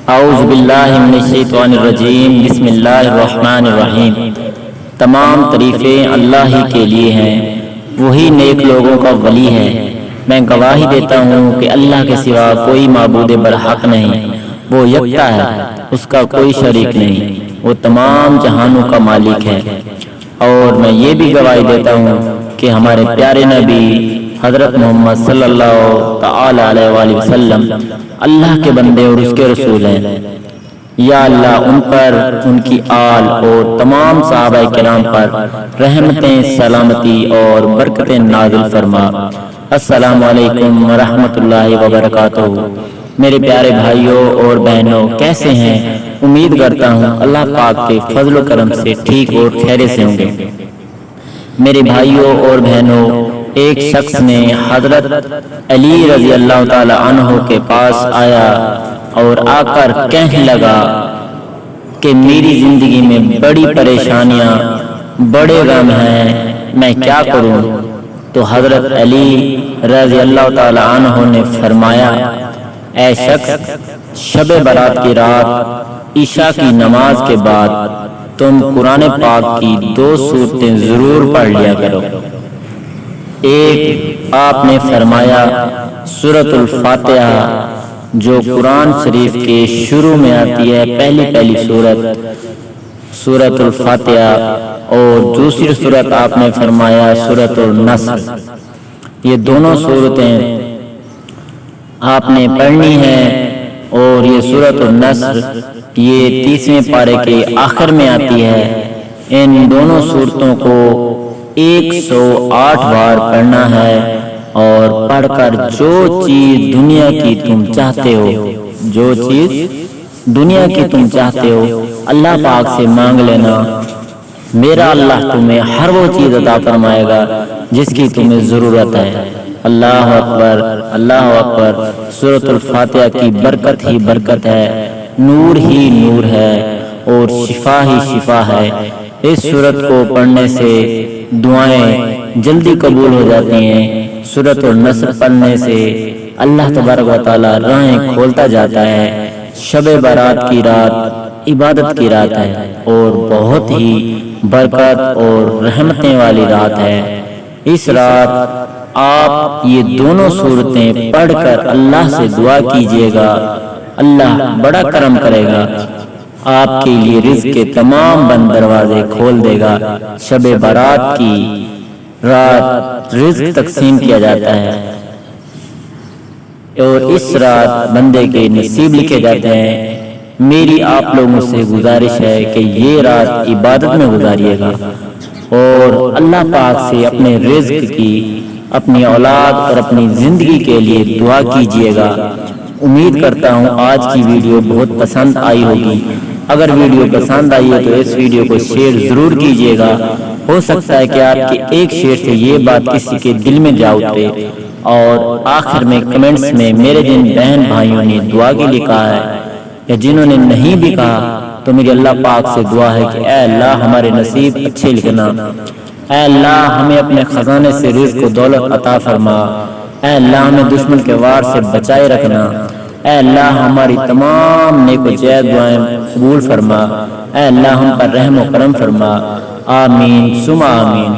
اعوذ باللہ من الشیطان الرجیم، بسم اللہ الرحمن الرحیم۔ تمام تعریفیں اللہ ہی کے لیے ہیں، وہی نیک لوگوں کا ولی ہے۔ میں گواہی دیتا ہوں کہ اللہ کے سوا کوئی معبود برحق نہیں، وہ یکتا ہے، اس کا کوئی شریک نہیں، وہ تمام جہانوں کا مالک ہے۔ اور میں یہ بھی گواہی دیتا ہوں کہ ہمارے پیارے نبی حضرت محمد صلی اللہ تعالی علیہ وآلہ وسلم اللہ کے بندے اور اس کے رسول ہیں۔ یا اللہ ان پر، ان کی آل اور تمام صحابہ کرام پر رحمتیں، سلامتی اور برکتیں نازل فرما۔ السلام علیکم ورحمۃ اللہ وبرکاتہ۔ میرے پیارے بھائیوں اور بہنوں، کیسے ہیں؟ امید کرتا ہوں اللہ پاک کے فضل و کرم سے ٹھیک اور خیریت سے ہوں گے۔ میرے بھائیوں اور بہنوں، ایک شخص نے حضرت علی رضی اللہ تعالی عنہ کے پاس آیا اور آ کر کہنے لگا کہ میری زندگی میں بڑی پریشانیاں، بڑے غم ہیں، میں کیا کروں؟ تو حضرت علی رضی اللہ تعالی عنہ نے فرمایا، اے شخص، شب برات کی رات عشاء کی نماز کے بعد تم قرآن پاک کی 2 سورتیں ضرور پڑھ لیا کرو۔ ایک آپ نے فرمایا سورۃ الفاتحہ، جو قرآن شریف کے شروع میں آتی ہے، پہلی سورۃ الفاتحہ، اور دوسری سورت آپ نے فرمایا سورۃ النصر۔ یہ دونوں سورتیں آپ نے پڑھنی ہیں، اور یہ سورۃ النصر یہ 30ویں پارے کے آخر میں آتی ہے۔ ان دونوں سورتوں کو 108 بار پڑھنا ہے، اور پڑھ کر جو چیز دنیا کی تم چاہتے ہو، جو چیز دنیا کی تم چاہتے ہو، اللہ پاک سے مانگ لینا۔ میرا اللہ تمہیں ہر وہ چیز عطا فرمائے گا جس کی تمہیں ضرورت ہے۔ اللہ اکبر، اللہ اکبر۔ سورۃ الفاتحہ کی برکت ہی برکت ہے، نور ہی نور ہے، اور شفا ہی شفا ہے۔ اس سورت کو پڑھنے سے دعائیں جلدی قبول ہو جاتی ہیں۔ سورۃ النصر پڑھنے سے اللہ تبارک و تعالی راہیں کھولتا جاتا ہے۔ شب برات کی رات عبادت کی رات ہے، اور بہت ہی برکت اور رحمتیں والی رات ہے۔ اس رات آپ یہ دونوں سورتیں پڑھ کر اللہ سے دعا کیجیے گا، اللہ بڑا کرم کرے گا، آپ کے لیے رزق کے تمام بند دروازے کھول دے گا۔ شب برات کی رات رزق تقسیم کیا جاتا ہے، اور اس رات بندے کے نصیب لکھے جاتے ہیں۔ میری آپ لوگوں سے گزارش ہے کہ یہ رات عبادت میں گزاریے گا، اور اللہ پاک سے اپنے رزق کی، اپنی اولاد اور اپنی زندگی کے لیے دعا کیجیے گا۔ امید کرتا ہوں آج کی ویڈیو بہت پسند آئی ہوگی۔ اگر ویڈیو پسند آئی ہے تو اس ویڈیو کو شیئر ضرور کیجیے گا۔ ہو سکتا ہے کہ آپ کے ایک شیئر سے یہ بات کسی کے دل میں جا اترے۔ اور آخر میں کمنٹس میں میرے جن بہن بھائیوں نے دعا کے لیے کہا ہے، یا جنہوں نے نہیں بھی کہا، تو میری اللہ پاک سے دعا ہے کہ اے اللہ ہمارے نصیب اچھے لکھنا، اے اللہ ہمیں اپنے خزانے سے رزق و دولت عطا فرما، اے اللہ ہمیں دشمن کے وار سے بچائے رکھنا، اے اللہ ہماری تمام نیک و جائز دعائیں قبول فرما، اے اللہ ہم پر رحم و کرم فرما۔ آمین ثم آمین۔